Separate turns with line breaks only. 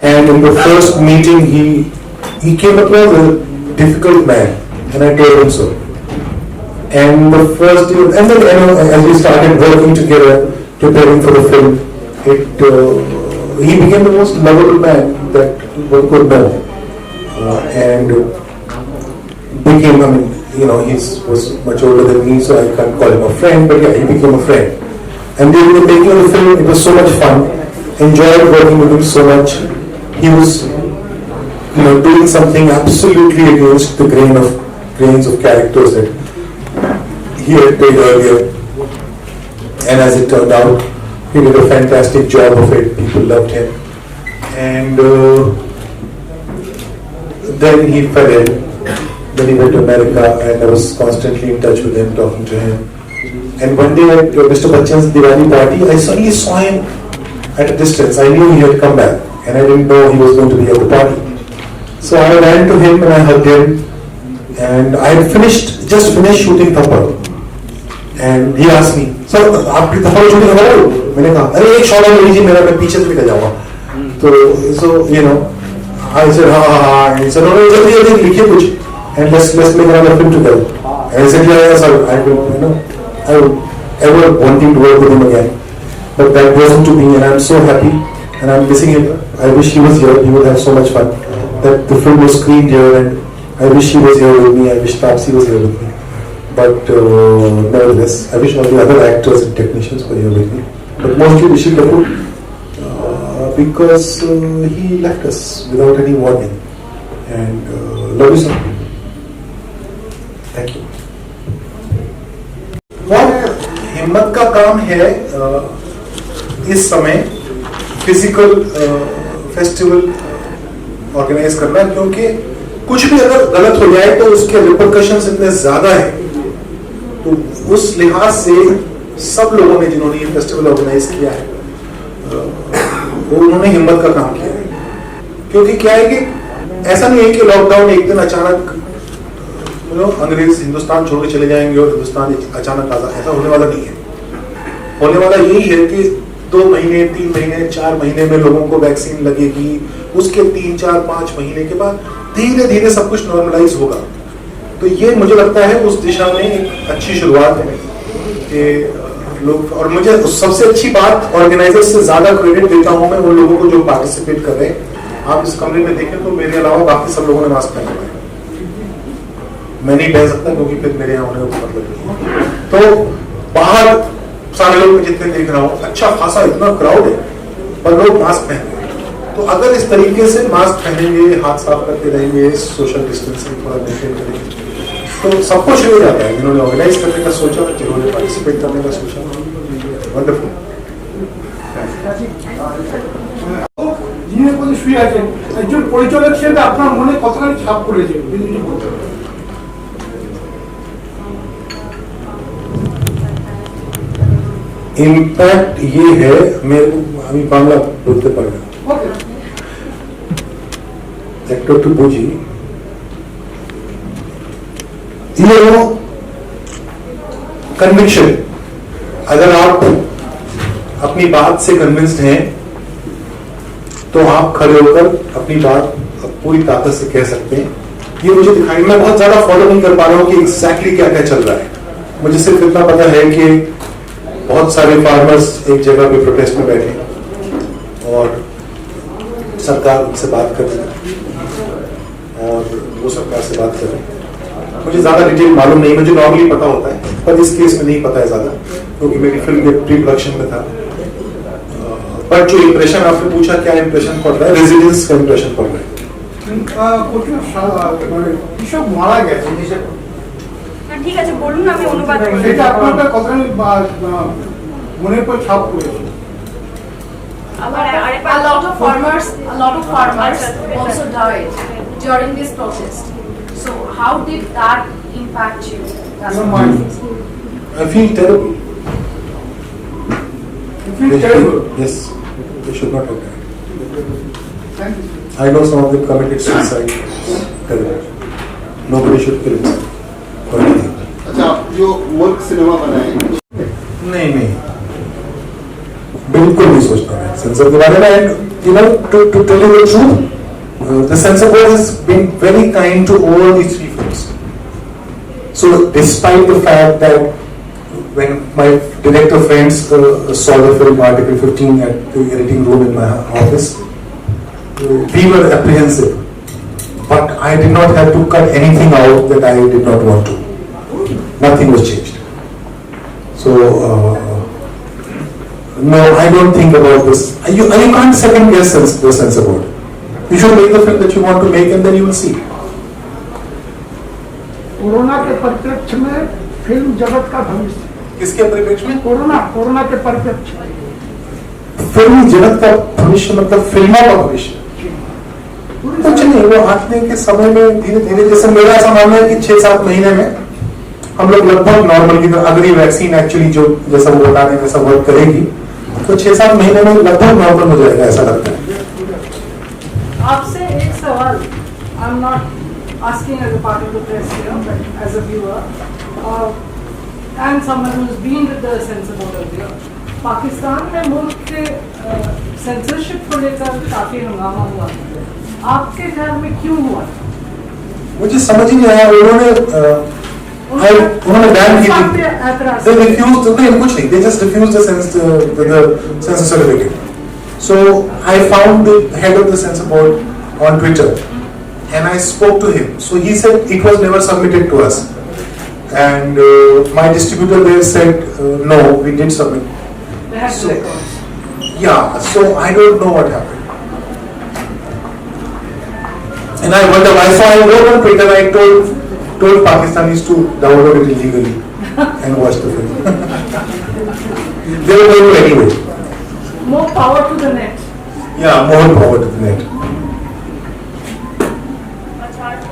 And in the first meeting, he came across a difficult man, and I told him so. And the first, and then as we started working together, preparing for the film, he became the most lovable man that one could know, and became, he was much older than me, so I can't call him a friend, but yeah, he became a friend. And during the making of the film, it was so much fun. Enjoyed working with him so much. He was, doing something absolutely against the grains of characters that he had played earlier. And as it turned out, he did a fantastic job of it. People loved him. And then he fell ill. Then he went to America, and I was constantly in touch with him, talking to him. And one day at Mr. Bachchan's Diwali party, I suddenly saw him at a distance. I knew he had come back, and I didn't know he was going to be at the party. So I ran to him and I hugged him, and I had just finished shooting Thappad. And he asked me, "Sir, आपकी Thappad shooting कब हो?" मैंने कहा, "अरे एक shot ले लीजिए मेरा, मैं पीछे से निकल जाऊँगा." So I said, "हाँ." He said, "No, जल्दी लिखिए कुछ, and let's make another film together." And I said, "Yeah, sir, I would ever wanting to work with him again." But that wasn't to be, and I'm so happy, and I'm missing him. I wish he was here. He would have so much fun. That the film was screened here, and I wish he was here with me. I wish Taapsee was here with me. But nevertheless, I wish all the other actors and technicians were here with me. But mostly Rishi Kapoor, because he left us without any warning. And love you, sir. Thank you. हिम्मत का काम है इस समय physical festival organise करना, क्योंकि कुछ भी अगर गलत हो जाए तो उसके रिपरकशंस इतने ज्यादा हैं। तो उस लिहाज से सब लोगों ने जिन्होंने ये फेस्टिवल ऑर्गेनाइज किया है वो उन्होंने हिम्मत का काम किया है। क्योंकि क्या है कि ऐसा नहीं है कि लॉकडाउन एक दिन अचानक अंग्रेज हिंदुस्तान छोड़ के चले जाएंगे और हिंदुस्तान अचानक आजाद, ऐसा होने वाला नहीं है। होने वाला यही है कि 2 महीने 3 महीने 4 महीने में लोगों को वैक्सीन लगेगी, उसके 3 4 5 महीने के बाद धीरे धीरे सब कुछ नॉर्मलाइज होगा। तो ये मुझे लगता है उस दिशा में एक अच्छी शुरुआत है कि लोग, और मुझे सबसे अच्छी बात ऑर्गेनाइजर्स से ज्यादा क्रेडिट देता हूं मैं उन लोगों को जो पार्टिसिपेट कर रहे हैं। आप इस कमरे में देखें तो मेरे अलावा बाकी सब लोगों ने मास्क पहना हुआ है। मैं नहीं पहन सकता क्योंकि फिर मेरे यहाँ होने का मतलब नहीं। तो बाहर सारे लोग जितने देख रहा हूँ अच्छा खासा इतना क्राउड है, पर लोग मास्क पहन रहे हैं। तो अगर इस तरीके से मास्क पहनेंगे, हाथ साफ करते रहेंगे, सोशल डिस्टेंसिंग थोड़ा मेंटेन करेंगे, तो सब कुछ हो जाता है। जिन्होंने ऑर्गेनाइज करने का सोचा, जिन्होंने पार्टिसिपेट करने का सोचा, वंडरफुल।
পরিচালক হিসেবে আপনার মনে কতখানি ছাপ পড়েছে?
इम्पैक्ट ये है, मेरे আমি বাংলা বলতে পারি না। একটা একটু বুঝি। ये वो कन्विक्शन, अगर आप अपनी बात से कन्विंस्ड हैं तो आप खड़े होकर अपनी बात पूरी ताकत से कह सकते हैं। ये मुझे दिखाई, मैं बहुत ज्यादा फॉलो नहीं कर पा रहा हूँ कि एग्जैक्टली क्या क्या चल रहा है। मुझे सिर्फ इतना पता है कि बहुत सारे फार्मर्स एक जगह पे प्रोटेस्ट में बैठे और सरकार उनसे बात कर रही है और वो सरकार से बात कर रहे हैं। मुझे ज्यादा डिटेल मालूम नहीं, मुझे नॉर्मली पता होता है, पर इस केस में नहीं पता है ज्यादा, क्योंकि मेरी फिल्म के प्री प्रोडक्शन में था। पर जो इम्प्रेशन आपने पूछा, क्या इम्प्रेशन पड़ रहा है, रेजिडेंस का इम्प्रेशन पड़ रहा है।
মারা গেছে,
ঠিক আছে বলুন, আমি অনুবাদ করি।
এটা আপনার কতখানি মনের উপর ছাপ পড়েছে?
A lot of farmers also died during this protest. So how did that impact you?
I feel terrible.
You feel terrible?
Yes, they should not have died.
Thank you.
I know some of them committed suicide. Terrible. Nobody should kill himself for anything.
अच्छा, जो work cinema बनाए
नहीं बिल्कुल नहीं सोचता मैं sensor के बारे में। to tell you the truth, the censor board has been very kind to all these 3 films. So despite the fact that when my director friends saw the film Article 15 at the editing room in my office, we were apprehensive. But I did not have to cut anything out that I did not want to. Nothing was changed. So, no, I don't think about this. You can't second guess the censor board. You should make the film that you want to make and then you will see.
Corona के परिप्रेक्ष्य में film जगत का भविष्य,
किसके परिप्रेक्ष्य में?
Corona के परिप्रेक्ष्य में
फिल्म जगत का भविष्य मतलब फिल्मों का भविष्य कुछ नहीं। वो आने के समय में धीरे धीरे, जैसे मेरा ऐसा मानना है कि 6-7 महीने में हम लोग लगभग नॉर्मल की तरह, अगर ये वैक्सीन एक्चुअली जो जैसा वो बता रहे हैं वैसा वर्क करेगी तो 6-7 महीने में लगभग नॉर्मल हो जाएगा, ऐसा लगता है।
आपसे एक सवाल, I am not asking as a part of the press here, but as a viewer, and someone who's been with the censor board earlier, Pakistan में मुल्क के सेंसरशिप को लेकर काफी हंगामा हुआ, आपके ख्याल में क्यों हुआ?
मुझे समझ ही नहीं आया। उन्होंने बैन की थी, they refused, नहीं कुछ नहीं, they just refused the censor certificate. So I found the head of the censor board on Twitter. And I spoke to him. So he said it was never submitted to us. And my distributor there said, no, we did submit.
They had
So,
records.
yeah, so I don't know what happened. And I wonder why. So I wrote on Twitter, I told Pakistanis to download it illegally and watch the film. They were going to anyway.
More power to the net.
Yeah, more power to the net.
अच्छा, तो